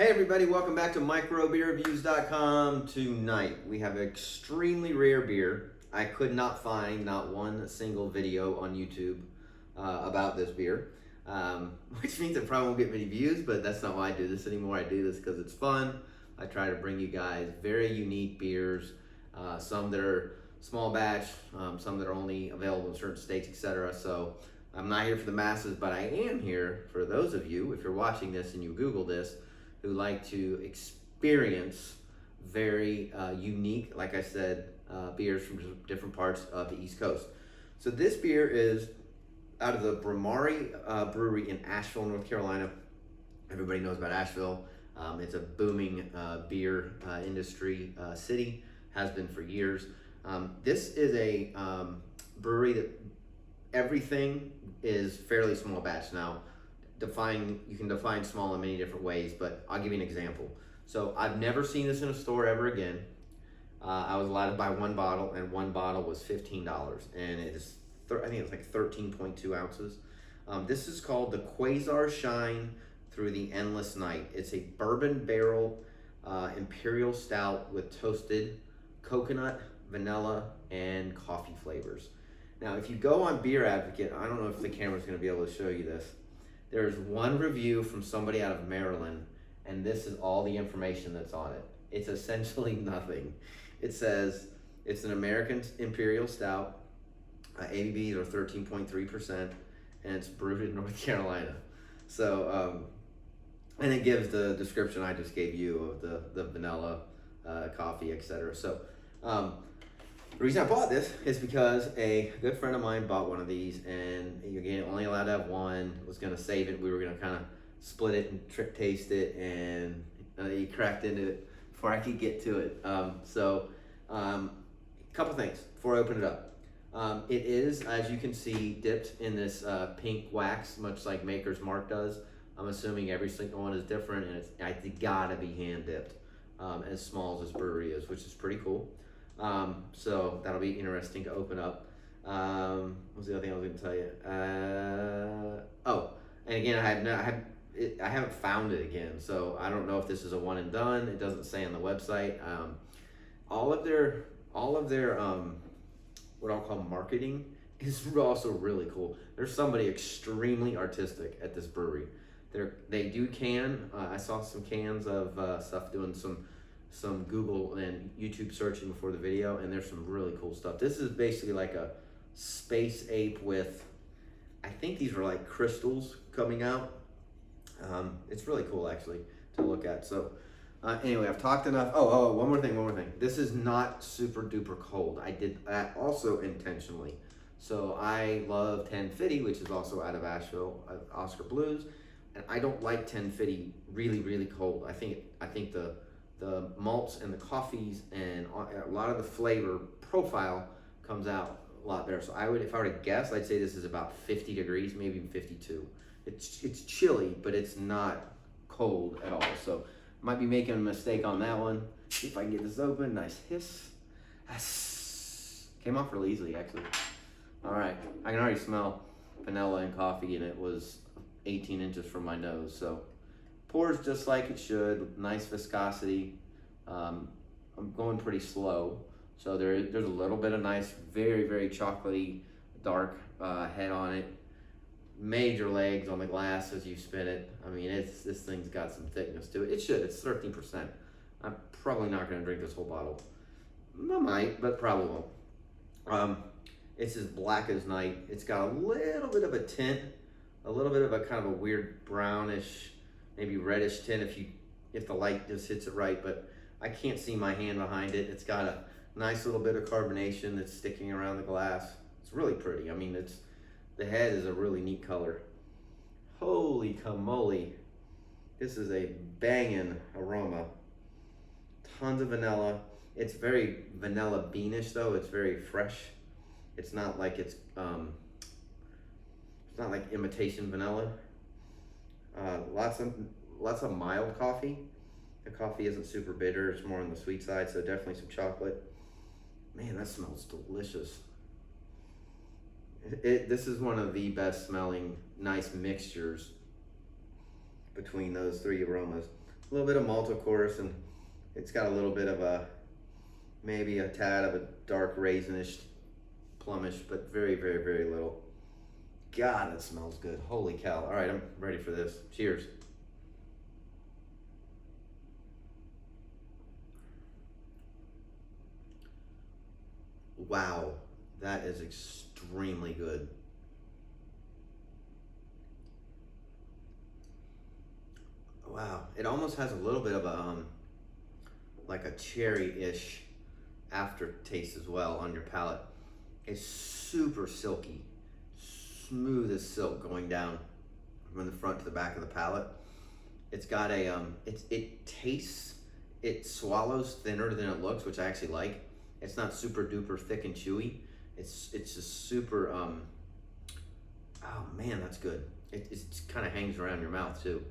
Hey everybody, welcome back to microbeerreviews.com. Tonight we have an extremely rare beer. I could not find not one single video on YouTube about this beer, which means it probably won't get many views, but that's not why I do this anymore. I do this because it's fun. I try to bring you guys very unique beers, some that are small batch, some that are only available in certain states, etc. So I'm not here for the masses, but I am here for those of you, if you're watching this and you Google this, who like to experience very unique, like I said, beers from different parts of the East Coast. So this beer is out of the Bhramari Brewery in Asheville, North Carolina. Everybody knows about Asheville. It's a booming beer industry city, has been for years. This is a brewery that everything is fairly small batch now. You can define small in many different ways, but I'll give you an example. So I've never seen this in a store ever again. I was allowed to buy one bottle, and one bottle was $15, and it is I think it's like 13.2 ounces. This is called the Quasars Shine Through the Endless Night. It's a bourbon barrel Imperial Stout with toasted coconut, vanilla, and coffee flavors. Now, if you go on Beer Advocate, I don't know if the camera's going to be able to show you this. There's one review from somebody out of Maryland, and this is all the information that's on it. It's essentially nothing. It says it's an American Imperial Stout. ABVs are 13.3%, and it's brewed in North Carolina. So, and it gives the description I just gave you of the vanilla, coffee, etc. So, the reason I bought this is because a good friend of mine bought one of these, and you're only allowed to have one. Was going to save it. We were going to kind of split it and taste it, and he cracked into it before I could get to it. Couple things before I open it up. It is, as you can see, dipped in this pink wax, much like Maker's Mark does. I'm assuming every single one is different, and it's gotta be hand dipped, as small as this brewery is, which is pretty cool. So that'll be interesting to open up. What's the other thing I was going to tell you? And again, I haven't found it again, so I don't know if this is a one and done. It doesn't say on the website. All of their what I'll call marketing is also really cool. There's somebody extremely artistic at this brewery. They do can. I saw some cans of stuff doing some Google and YouTube searching before the video, and there's some really cool stuff. This is basically like a space ape with, I think these are like crystals coming out. It's really cool actually to look at. So anyway, I've talked enough. One more thing. This is not super duper cold. I did that also intentionally. So I love 1050, which is also out of Asheville, Oscar Blues, and I don't like 1050 really, really cold. I think the malts and the coffees and a lot of the flavor profile comes out a lot better. So if I were to guess, I'd say this is about 50 degrees, maybe even 52. It's chilly, but it's not cold at all. So might be making a mistake on that one. See if I can get this open. Nice hiss. Came off really easily, actually. All right, I can already smell vanilla and coffee, and it was 18 inches from my nose. So pours just like it should. Nice viscosity. I'm going pretty slow, so there's a little bit of nice, very, very chocolatey, dark head on it. Major legs on the glass as you spin it. I mean, this thing's got some thickness to it. It should. It's 13%. I'm probably not going to drink this whole bottle. I might, but probably won't. It's as black as night. It's got a little bit of a tint, a little bit of a kind of a weird brownish, maybe reddish tint if the light just hits it right, but I can't see my hand behind it. It's got a nice little bit of carbonation that's sticking around the glass. It's really pretty. I mean, the head is a really neat color. Holy camole. This is a banging aroma. Tons of vanilla. It's very vanilla beanish though. It's very fresh. It's not like it's not like imitation vanilla. Lots of mild coffee. The coffee isn't super bitter. It's more on the sweet side, so definitely some chocolate. Man, that smells delicious. This is one of the best smelling nice mixtures between those three aromas. A little bit of malt, of course, and it's got a little bit of maybe a tad of a dark raisinish, plumish, but very, very, very little. God, it smells good. Holy cow. All right, I'm ready for this. Cheers. Wow, that is extremely good. Wow, it almost has a little bit of a like a cherry-ish aftertaste as well on your palate. It's super silky, smooth as silk going down from the front to the back of the palate. It's got a it swallows thinner than it looks, which I actually like. It's not super duper thick and chewy. It's just super oh man, that's good. It kind of hangs around your mouth too.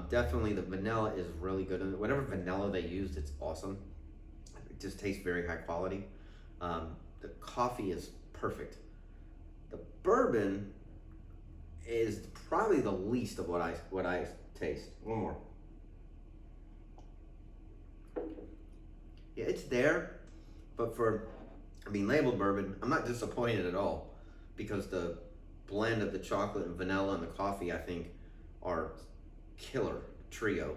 Definitely the vanilla is really good. And whatever vanilla they used, it's awesome. It just tastes very high quality. The coffee is perfect. The bourbon is probably the least of what I taste. One more. Yeah, it's there, but for being labeled bourbon, I'm not disappointed at all, because the blend of the chocolate and vanilla and the coffee, I think, are killer trio.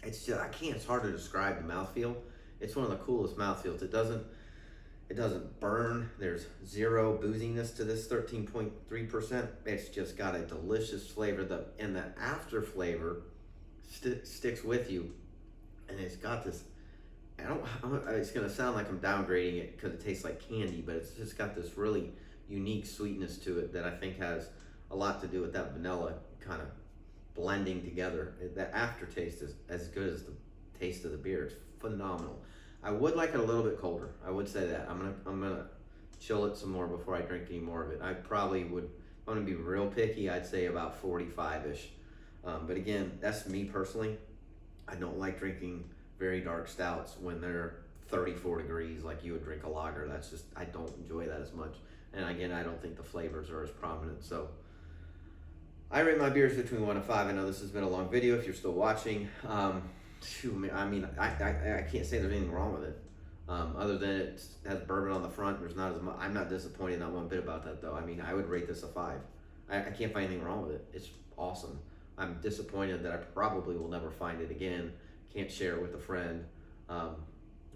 It's just, it's hard to describe the mouthfeel. It's one of the coolest mouthfeels. It doesn't burn. There's zero booziness to this 13.3%. It's just got a delicious flavor. And the after flavor sticks with you, and it's got this. It's gonna sound like I'm downgrading it because it tastes like candy, but it's just got this really unique sweetness to it that I think has a lot to do with that vanilla kind of blending together. The aftertaste is as good as the taste of the beer. It's phenomenal. I would like it a little bit colder. I would say that. I'm gonna chill it some more before I drink any more of it. I probably would, if I'm gonna be real picky, I'd say about 45-ish. But again, that's me personally. I don't like drinking very dark stouts when they're 34 degrees like you would drink a lager. That's just, I don't enjoy that as much. And again, I don't think the flavors are as prominent. So I rate my beers between 1 and 5. I know this has been a long video if you're still watching. I can't say there's anything wrong with it. Other than it has bourbon on the front, there's not as much. I'm not disappointed not one bit about that though. I mean, I would rate this a 5. I can't find anything wrong with it. It's awesome. I'm disappointed that I probably will never find it again. Can't share it with a friend. Well,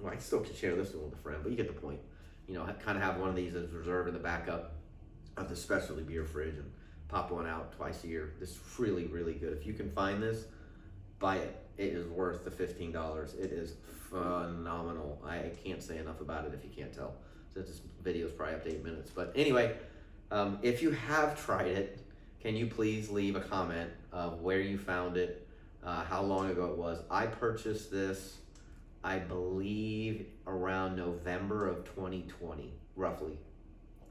I still can share this one with a friend, but you get the point. You know, I kind of have one of these as reserve in the backup of the specialty beer fridge and pop one out twice a year. This is really, really good. If you can find this, buy it. It is worth the $15. It is phenomenal. I can't say enough about it if you can't tell. So this video is probably up to 8 minutes. But anyway, if you have tried it, can you please leave a comment of where you found it, how long ago it was. I purchased this, I believe, around November of 2020, roughly.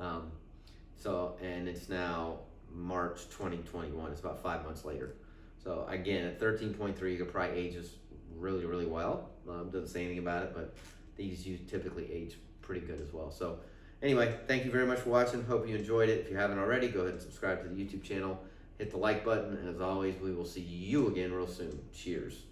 And it's now March 2021. It's about 5 months later. So again, at 13.3, you could probably age this really, really well. Doesn't say anything about it, but these you typically age pretty good as well. So anyway, thank you very much for watching. Hope you enjoyed it. If you haven't already, go ahead and subscribe to the YouTube channel. Hit the like button, and as always, we will see you again real soon. Cheers.